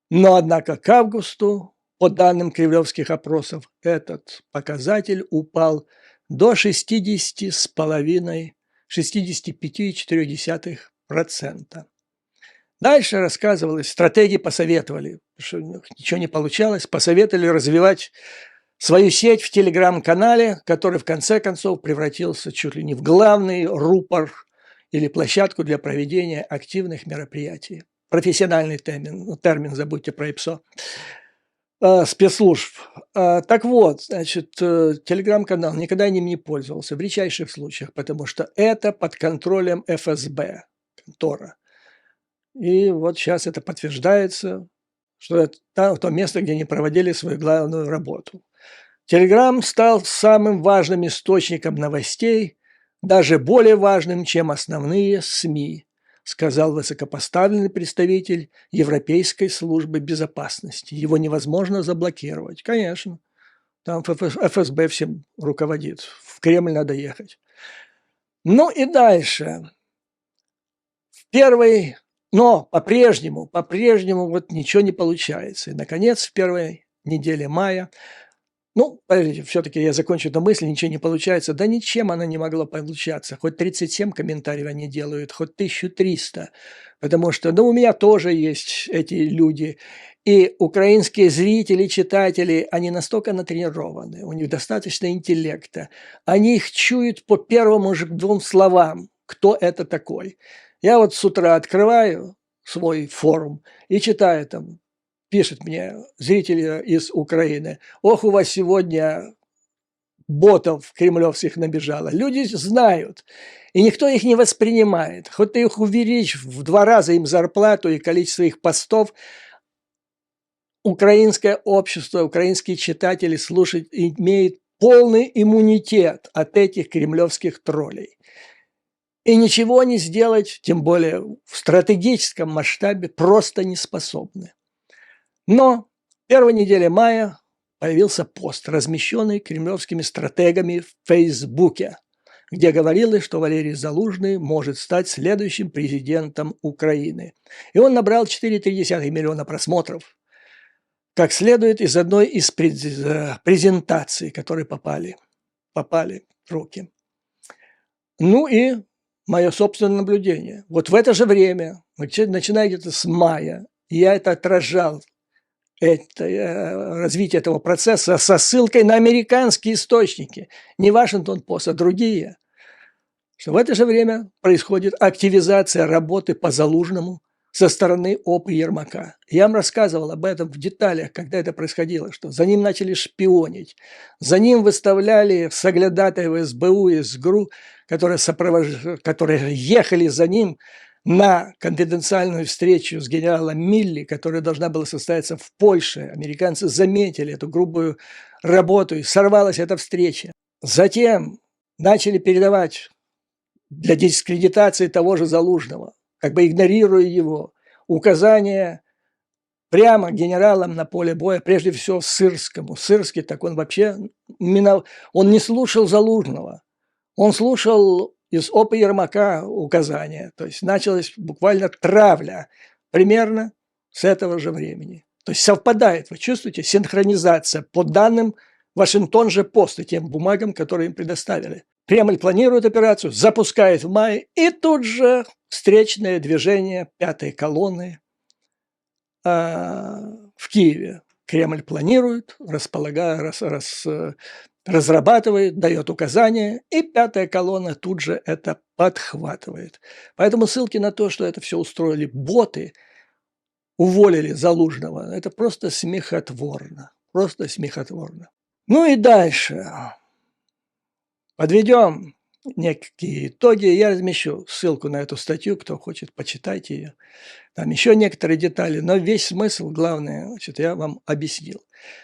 Но, однако, к августу, по данным кремлевских опросов, этот показатель упал до 65,4%. Дальше рассказывалось, стратеги посоветовали, что ничего не получалось, посоветовали развивать свою сеть в телеграм-канале, который в конце концов превратился чуть ли не в главный рупор или площадку для проведения активных мероприятий. Профессиональный термин, забудьте про ИПСО, спецслужб. Так вот, значит, телеграм-канал никогда им не пользовался в редчайших случаях, потому что это под контролем ФСБ, контора. И вот сейчас это подтверждается, что это то место, где они проводили свою главную работу. Телеграм стал самым важным источником новостей, даже более важным, чем основные СМИ, сказал высокопоставленный представитель Европейской службы безопасности. Его невозможно заблокировать. Конечно, там ФСБ всем руководит. В Кремль надо ехать. Ну и дальше. Но по-прежнему вот ничего не получается. И, наконец, в первой неделе мая, подождите, все-таки я закончу эту мысль, ничего не получается. Да ничем она не могла получаться. Хоть 37 комментариев они делают, хоть 1300. Потому что, у меня тоже есть эти люди. И украинские зрители, читатели, они настолько натренированы, у них достаточно интеллекта. Они их чуют по первым же 2 словам, кто это такой. Я вот с утра открываю свой форум и читаю там, пишет мне зрители из Украины: ох, у вас сегодня ботов кремлевских набежало. Люди знают, и никто их не воспринимает. Хоть ты их увеличь в 2 раза им зарплату и количество их постов, украинское общество, украинские читатели слушают, имеют полный иммунитет от этих кремлевских троллей. И ничего не сделать, тем более в стратегическом масштабе, просто не способны. Но в первой неделе мая появился пост, размещенный кремлевскими стратегами в Фейсбуке, где говорилось, что Валерий Залужный может стать следующим президентом Украины. И он набрал 4,3 миллиона просмотров, как следует из одной из презентаций, которые попали в руки. Ну и мое собственное наблюдение. Вот в это же время, начиная где-то с мая, я это отражал, развитие этого процесса со ссылкой на американские источники, не Вашингтон-Пост, а другие, что в это же время происходит активизация работы по Залужному со стороны ОП и Ермака. Я вам рассказывал об этом в деталях, когда это происходило, что за ним начали шпионить, за ним выставляли соглядатаев СБУ и СГРУ, которые ехали за ним на конфиденциальную встречу с генералом Милли, которая должна была состояться в Польше. Американцы заметили эту грубую работу, и сорвалась эта встреча. Затем начали передавать для дискредитации того же Залужного, как бы игнорируя его, указания прямо генералам на поле боя, прежде всего Сырскому. Сырский, так он вообще, он не слушал Залужного, он слушал из ОП Ермака указания. То есть началась буквально травля примерно с этого же времени. То есть совпадает, вы чувствуете, синхронизация по данным Вашингтон же Пост и тем бумагам, которые им предоставили. Кремль планирует операцию, запускает в мае, и тут же встречное движение пятой колонны в Киеве. Кремль планирует, разрабатывает, дает указания, и пятая колонна тут же это подхватывает. Поэтому ссылки на то, что это все устроили боты, уволили Залужного, это просто смехотворно. Просто смехотворно. Ну и дальше. Подведем некие итоги. Я размещу ссылку на эту статью, кто хочет, почитайте ее. Там еще некоторые детали, но весь смысл, главное, значит, я вам объяснил.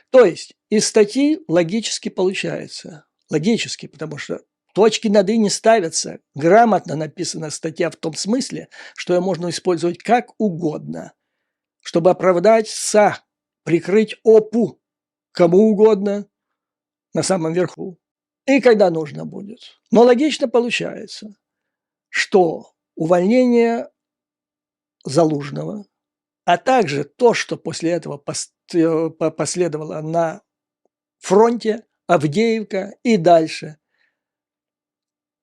То есть из статьи логически получается. Логически, потому что точки над «и» не ставятся. Грамотно написана статья в том смысле, что ее можно использовать как угодно, чтобы оправдать прикрыть ОПУ кому угодно на самом верху. И когда нужно будет. Но логично получается, что увольнение Залужного, а также то, что после этого последовало на фронте, Авдеевка и дальше,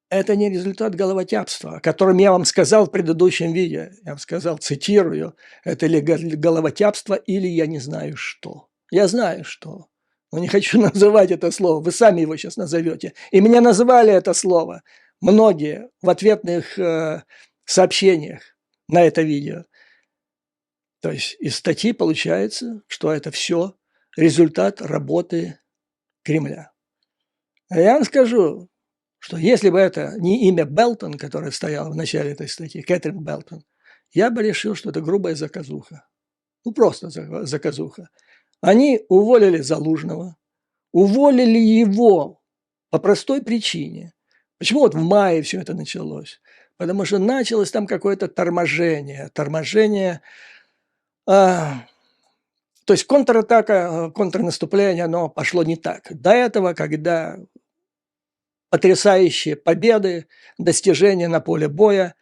это не результат головотяпства, о котором я вам сказал в предыдущем видео. Я вам сказал, цитирую, это ли головотяпство или я не знаю что. Я знаю что. Но не хочу называть это слово, вы сами его сейчас назовете. И мне назвали это слово многие в ответных сообщениях на это видео. То есть из статьи получается, что это все результат работы Кремля. А я вам скажу, что если бы это не имя Белтон, которое стояло в начале этой статьи, Кэтрин Белтон, я бы решил, что это грубая заказуха. Ну, просто заказуха. Они уволили Залужного, уволили его по простой причине. Почему вот в мае все это началось? Потому что началось там какое-то торможение. То есть контратака, контрнаступление, оно пошло не так. До этого, когда потрясающие победы, достижения на поле боя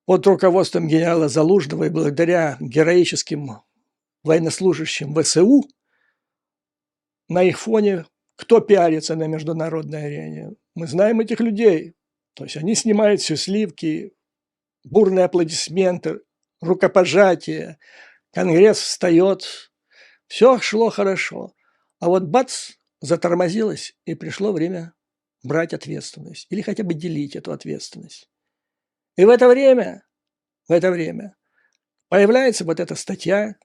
под руководством генерала Залужного и благодаря героическим военнослужащим ВСУ, на их фоне кто пиарится на международной арене? Мы знаем этих людей. То есть они снимают счастливки, бурные аплодисменты, рукопожатия, Конгресс встает, все шло хорошо. А вот бац, затормозилось, и пришло время брать ответственность или хотя бы делить эту ответственность. И в это время появляется вот эта статья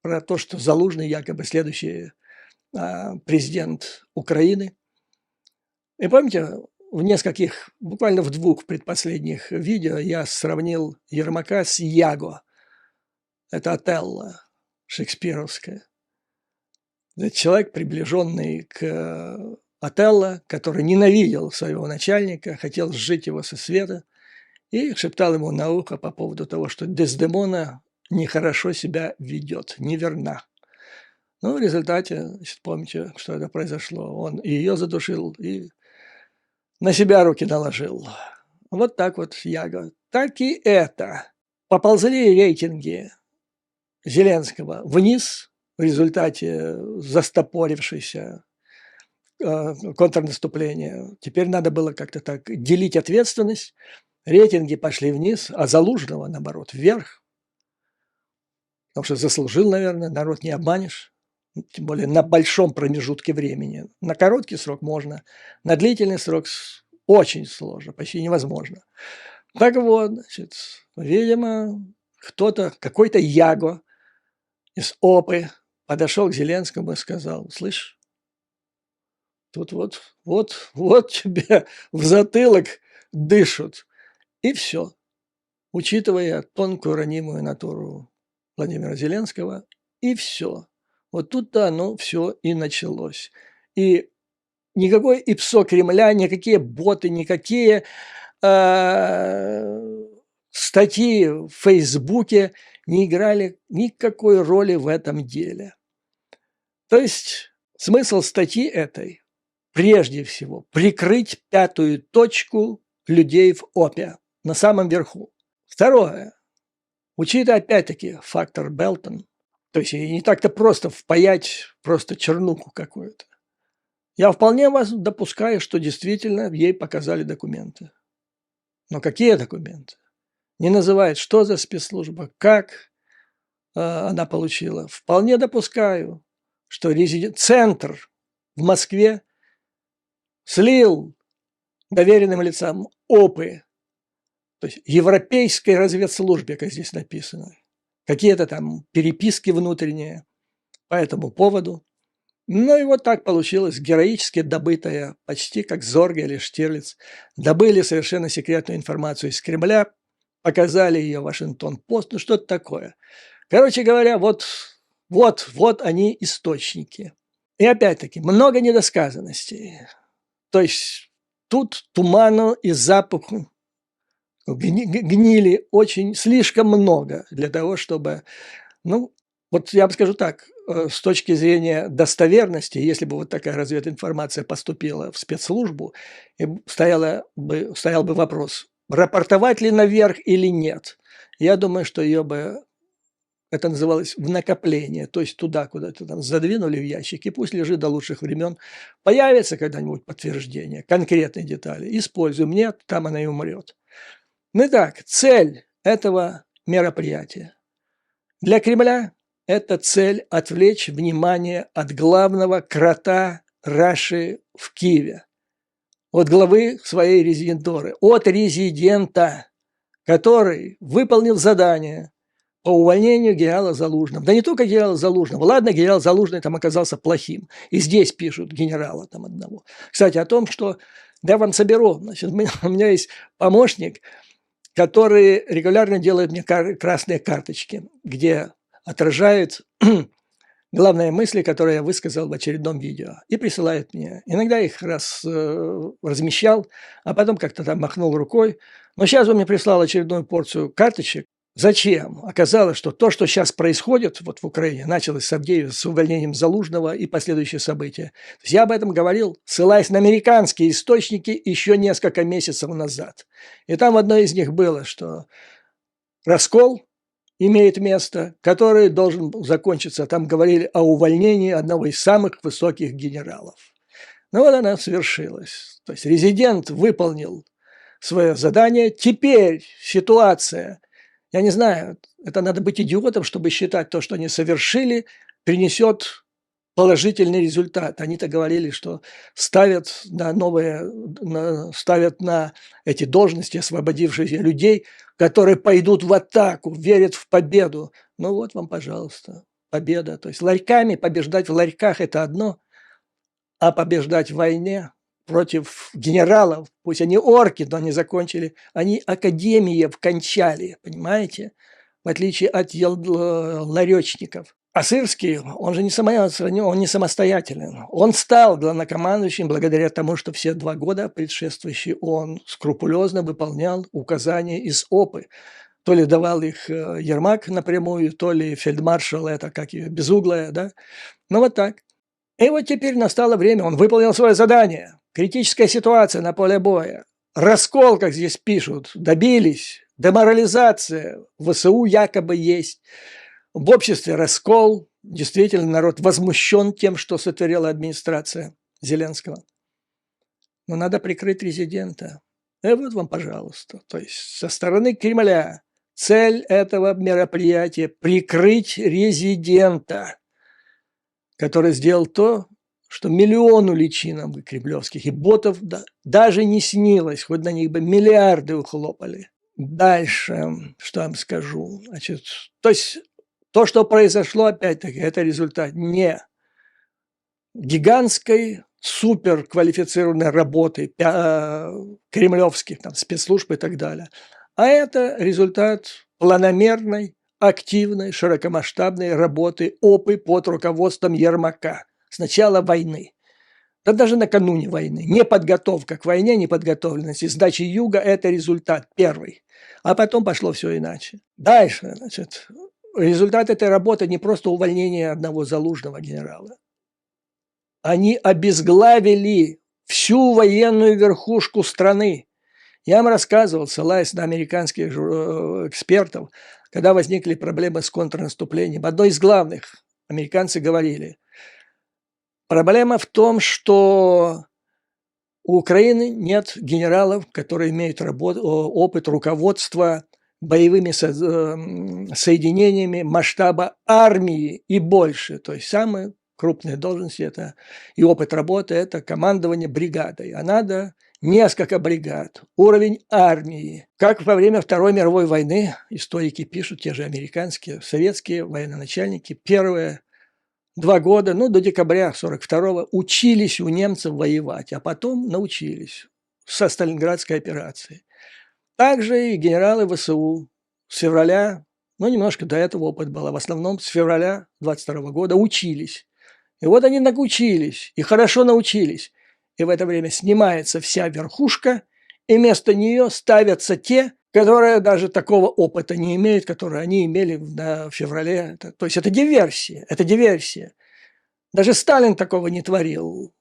про то, что Залужный якобы следующий президент Украины. И помните, в нескольких, буквально в 2 предпоследних видео я сравнил Ермака с Яго. Это Отелло шекспировское. Это человек, приближенный к Отелло, который ненавидел своего начальника, хотел сжить его со света и шептал ему на ухо по поводу того, что Дездемона нехорошо себя ведет, неверна. Ну, в результате, значит, помните, что это произошло. Он и ее задушил, и на себя руки наложил. Вот так вот Яго. Так и это. Поползли рейтинги Зеленского вниз в результате застопорившейся контрнаступления. Теперь надо было как-то так делить ответственность. Рейтинги пошли вниз, а Залужного, наоборот, вверх. Потому что заслужил, наверное, народ не обманешь. Тем более на большом промежутке времени. На короткий срок можно, на длительный срок очень сложно, почти невозможно. Так вот, значит, видимо, кто-то, какой-то Яго из ОПы подошел к Зеленскому и сказал: слышь, тут вот тебе в затылок дышат. И все. Учитывая тонкую ранимую натуру Владимира Зеленского, и все. Вот тут-то оно все и началось. И никакой ИПСО Кремля, никакие боты, никакие статьи в Фейсбуке не играли никакой роли в этом деле. То есть смысл статьи этой прежде всего прикрыть пятую точку людей в ОПе на самом верху. Второе. Учитывая опять-таки фактор Белтон, то есть не так-то просто впаять просто чернуху какую-то. Я вполне вас допускаю, что действительно ей показали документы. Но какие документы? Не называет, что за спецслужба, как она получила. Вполне допускаю, что центр в Москве слил доверенным лицам ОПы, то есть европейской разведслужбе, как здесь написано, какие-то там переписки внутренние по этому поводу. Ну и вот так получилось, героически добытая, почти как Зорге или Штирлиц, добыли совершенно секретную информацию из Кремля, показали ее Вашингтон-Пост, ну что-то такое. Короче говоря, вот они источники. И опять-таки, много недосказанностей. То есть тут туману и запаху гнили очень слишком много для того, чтобы, ну, вот я бы скажу так, с точки зрения достоверности, если бы вот такая развединформация поступила в спецслужбу, стоял бы вопрос, рапортовать ли наверх или нет. Я думаю, что ее бы, это называлось в накопление, то есть туда куда-то там задвинули в ящик, и пусть лежит до лучших времен. Появится когда-нибудь подтверждение, конкретные детали, используем, нет, там она и умрет. Ну итак, цель этого мероприятия. Для Кремля это цель отвлечь внимание от главного крота Раши в Киеве, от главы своей резидентуры, от резидента, который выполнил задание по увольнению генерала Залужного. Да не только генерала Залужного. Ладно, генерал Залужный там оказался плохим. И здесь пишут генерала там одного. Кстати, о том, что я вам соберу. Значит, у меня есть помощник, который регулярно делает мне красные карточки, где отражает главные мысли, которые я высказал в очередном видео, и присылает мне. Иногда их размещал, а потом как-то там махнул рукой. Но сейчас он мне прислал очередную порцию карточек. Зачем? Оказалось, что то, что сейчас происходит вот в Украине, началось с Авдеева, с увольнением Залужного и последующие события. То есть я об этом говорил, ссылаясь на американские источники еще несколько месяцев назад. И там одно из них было, что раскол имеет место, который должен закончиться. Там говорили о увольнении одного из самых высоких генералов. Ну вот она свершилась. То есть резидент выполнил свое задание. Теперь ситуация... Я не знаю, это надо быть идиотом, чтобы считать то, что они совершили, принесет положительный результат. Они-то говорили, что ставят на эти должности освободившихся людей, которые пойдут в атаку, верят в победу. Ну вот вам, пожалуйста, победа. То есть ларьками побеждать в ларьках – это одно, а побеждать в войне против генералов, пусть они орки, но они закончили, они академиев кончали, понимаете, в отличие от ларечников. А Сырский, он же не самостоятельный, он стал главнокомандующим благодаря тому, что все 2 года предшествующие он скрупулезно выполнял указания из ОПы. То ли давал их Ермак напрямую, то ли фельдмаршал, это как ее, Безуглая, да? Ну вот так. И вот теперь настало время, он выполнил свое задание. Критическая ситуация на поле боя. Раскол, как здесь пишут, добились. Деморализация. ВСУ якобы есть. В обществе раскол. Действительно, народ возмущен тем, что сотворила администрация Зеленского. Но надо прикрыть резидента. И вот вам, пожалуйста. То есть со стороны Кремля цель этого мероприятия – прикрыть резидента, который сделал то, что миллиону личинок кремлевских и ботов даже не снилось, хоть на них бы миллиарды ухлопали. Дальше, что я вам скажу. Значит, то есть то, что произошло, опять-таки, это результат не гигантской, суперквалифицированной работы кремлевских там, спецслужб и так далее, а это результат планомерной, активной, широкомасштабной работы ОПы под руководством Ермака с начала войны. Да даже накануне войны. Неподготовка к войне, неподготовленность и сдача Юга – это результат первый. А потом пошло все иначе. Дальше, значит, результат этой работы не просто увольнение одного Залужного генерала. Они обезглавили всю военную верхушку страны. Я вам рассказывал, ссылаясь на американских экспертов, когда возникли проблемы с контрнаступлением. Одно из главных, американцы говорили, проблема в том, что у Украины нет генералов, которые имеют опыт руководства боевыми соединениями масштаба армии и больше. То есть самые крупные должности это и опыт работы – это командование бригадой. А надо несколько бригад, уровень армии. Как во время Второй мировой войны, историки пишут, те же американские, советские военачальники, первые 2 года, ну, до декабря 1942-го, учились у немцев воевать, а потом научились со Сталинградской операции. Также и генералы ВСУ с февраля, ну, немножко до этого опыт был, а в основном с февраля 1922 года учились. И вот они научились, и хорошо научились. И в это время снимается вся верхушка, и вместо нее ставятся те, которые даже такого опыта не имеют, которые они имели в феврале. То есть это диверсия, это диверсия. Даже Сталин такого не творил.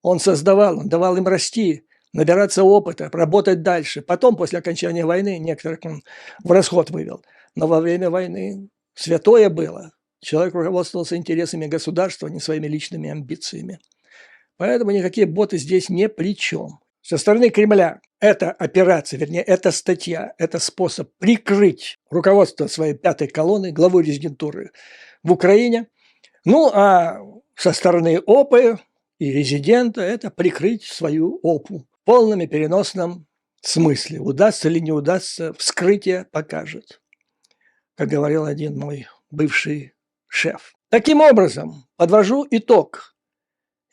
Он создавал, он давал им расти, набираться опыта, работать дальше. Потом, после окончания войны, некоторых он в расход вывел. Но во время войны святое было. Человек руководствовался интересами государства, а не своими личными амбициями. Поэтому никакие боты здесь ни при чем. Со стороны Кремля эта операция, вернее, эта статья, это способ прикрыть руководство своей пятой колонны, главу резидентуры в Украине. Ну, а со стороны ОПы и резидента это прикрыть свою ОПу в полном и переносном смысле. Удастся или не удастся, вскрытие покажет, как говорил один мой бывший шеф. Таким образом, подвожу итог.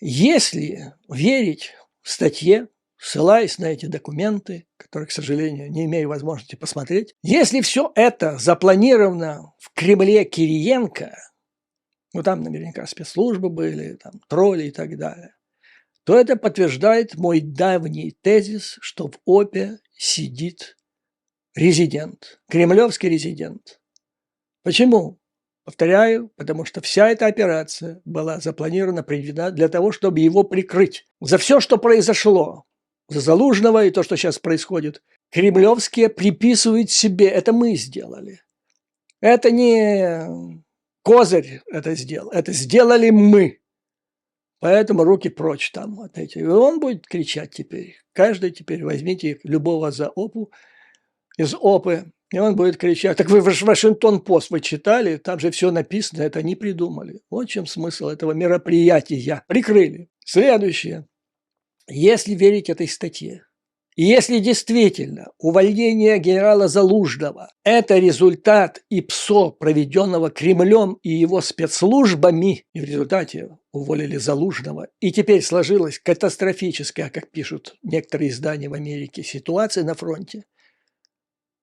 Если верить статье, ссылаясь на эти документы, которые, к сожалению, не имею возможности посмотреть, если все это запланировано в Кремле Кириенко, ну там наверняка спецслужбы были, там тролли и так далее, то это подтверждает мой давний тезис, что в ОПе сидит резидент, кремлевский резидент. Почему? Повторяю, потому что вся эта операция была запланирована, проведена для того, чтобы его прикрыть. За все, что произошло, за Залужного и то, что сейчас происходит, кремлевские приписывают себе, это мы сделали. Это не Козырь это сделали мы. Поэтому руки прочь там от этих. И он будет кричать теперь. Каждый теперь возьмите любого за ОПу, из ОПы, и он будет кричать. Так вы Вашингтон-Пост вы читали? Там же все написано, это они придумали. Вот в чем смысл этого мероприятия. Прикрыли. Следующее. Если верить этой статье, и если действительно увольнение генерала Залужного – это результат ИПСО, проведенного Кремлем и его спецслужбами, и в результате уволили Залужного, и теперь сложилась катастрофическая, как пишут некоторые издания в Америке, ситуация на фронте,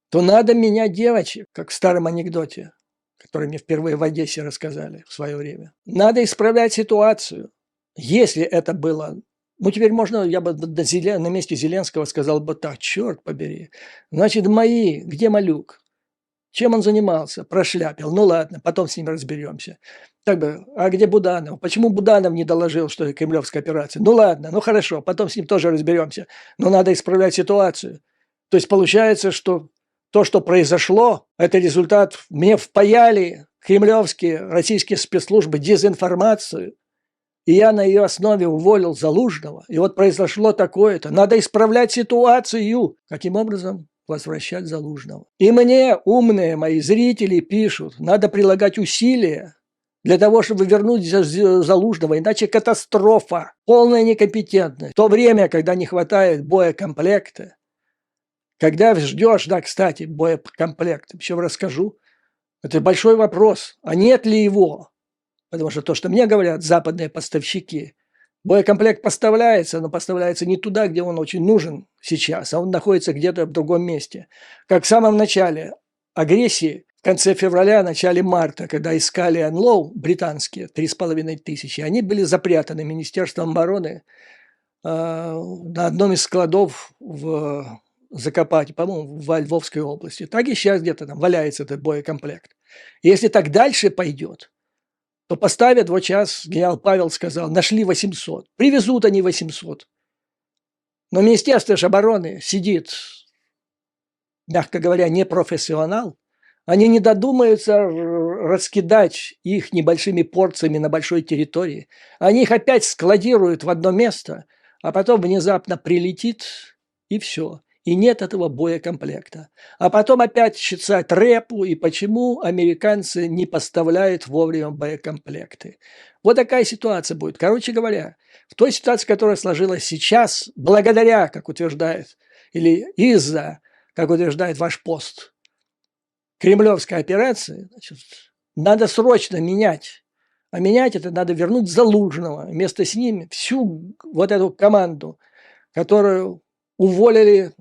то надо менять девочек, как в старом анекдоте, который мне впервые в Одессе рассказали в свое время. Надо исправлять ситуацию. Если это было... Ну, теперь можно, я бы на месте Зеленского сказал бы так, черт побери. Значит, мои, где Малюк? Чем он занимался? Прошляпил. Ну ладно, потом с ним разберемся. Так бы, а где Буданов? Почему Буданов не доложил, что это кремлевская операция? Ну ладно, ну хорошо, потом с ним тоже разберемся. Но надо исправлять ситуацию. То есть получается, что то, что произошло, это результат, мне впаяли кремлевские, российские спецслужбы дезинформацию, и я на ее основе уволил Залужного. И вот произошло такое-то. Надо исправлять ситуацию. Каким образом? Возвращать Залужного. И мне умные мои зрители пишут, надо прилагать усилия для того, чтобы вернуть Залужного, иначе катастрофа, полная некомпетентность. В то время, когда не хватает боекомплекта, когда ждешь, да, кстати, боекомплект, еще расскажу, это большой вопрос, а нет ли его? Потому что то, что мне говорят западные поставщики, боекомплект поставляется, но поставляется не туда, где он очень нужен сейчас, а он находится где-то в другом месте. Как в самом начале агрессии, в конце февраля, начале марта, когда искали НЛО британские, 3500, они были запрятаны Министерством обороны на одном из складов в Закопане, по-моему, во Львовской области. Так и сейчас где-то там валяется этот боекомплект. И если так дальше пойдет, то поставят, вот сейчас генерал Павел сказал, нашли 800. Привезут они 800. Но Министерство обороны сидит, мягко говоря, не профессионал. Они не додумаются раскидать их небольшими порциями на большой территории. Они их опять складируют в одно место, а потом внезапно прилетит и все. И нет этого боекомплекта. А потом опять считать репу, и почему американцы не поставляют вовремя боекомплекты. Вот такая ситуация будет. Короче говоря, в той ситуации, которая сложилась сейчас, благодаря, как утверждает, или из-за, как утверждает ваш пост, кремлевской операции, значит, надо срочно менять. А менять это надо вернуть Залужного. Вместо с ним всю вот эту команду, которую уволили,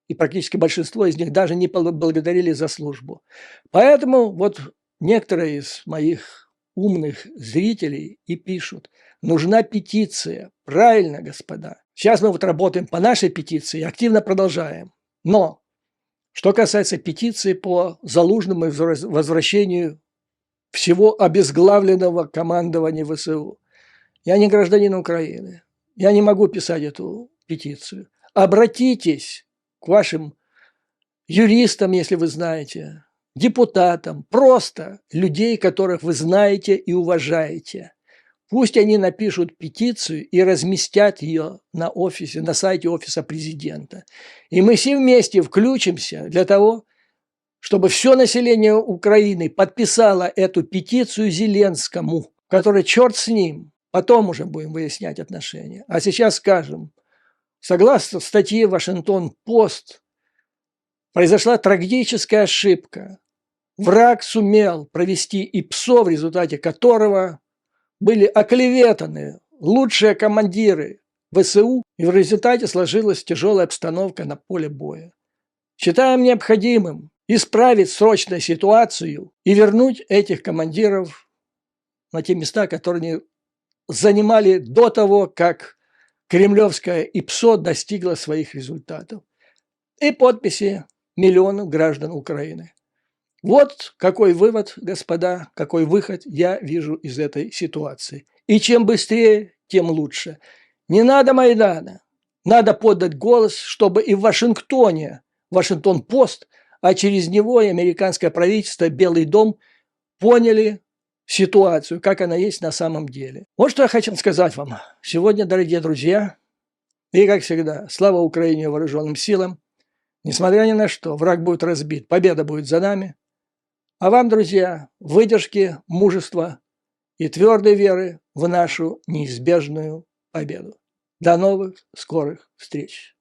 и практически большинство из них даже не поблагодарили за службу. Поэтому вот некоторые из моих умных зрителей и пишут, нужна петиция. Правильно, господа. Сейчас мы вот работаем по нашей петиции, активно продолжаем. Но что касается петиции по Залужному и возвращению всего обезглавленного командования ВСУ, я не гражданин Украины. Я не могу писать эту петицию. Обратитесь к вашим юристам, если вы знаете, депутатам, просто людей, которых вы знаете и уважаете. Пусть они напишут петицию и разместят ее на офисе, на сайте офиса президента. И мы все вместе включимся для того, чтобы все население Украины подписало эту петицию Зеленскому, который черт с ним. Потом уже будем выяснять отношения. А сейчас скажем, согласно статье «Вашингтон-Пост», произошла трагическая ошибка. Враг сумел провести ИПСО, в результате которого были оклеветаны лучшие командиры ВСУ, и в результате сложилась тяжелая обстановка на поле боя. Считаем необходимым исправить срочно ситуацию и вернуть этих командиров на те места, которые они занимали до того, как кремлевская ИПСО достигла своих результатов. И подписи миллионов граждан Украины. Вот какой вывод, господа, какой выход я вижу из этой ситуации. И чем быстрее, тем лучше. Не надо Майдана. Надо подать голос, чтобы и в Вашингтоне, Вашингтон-Пост, а через него и американское правительство, Белый дом, поняли ситуацию, как она есть на самом деле. Вот что я хочу сказать вам. Сегодня, дорогие друзья, и как всегда, слава Украине и вооруженным силам. Несмотря ни на что, враг будет разбит, победа будет за нами. А вам, друзья, выдержки, мужества и твердой веры в нашу неизбежную победу. До новых скорых встреч!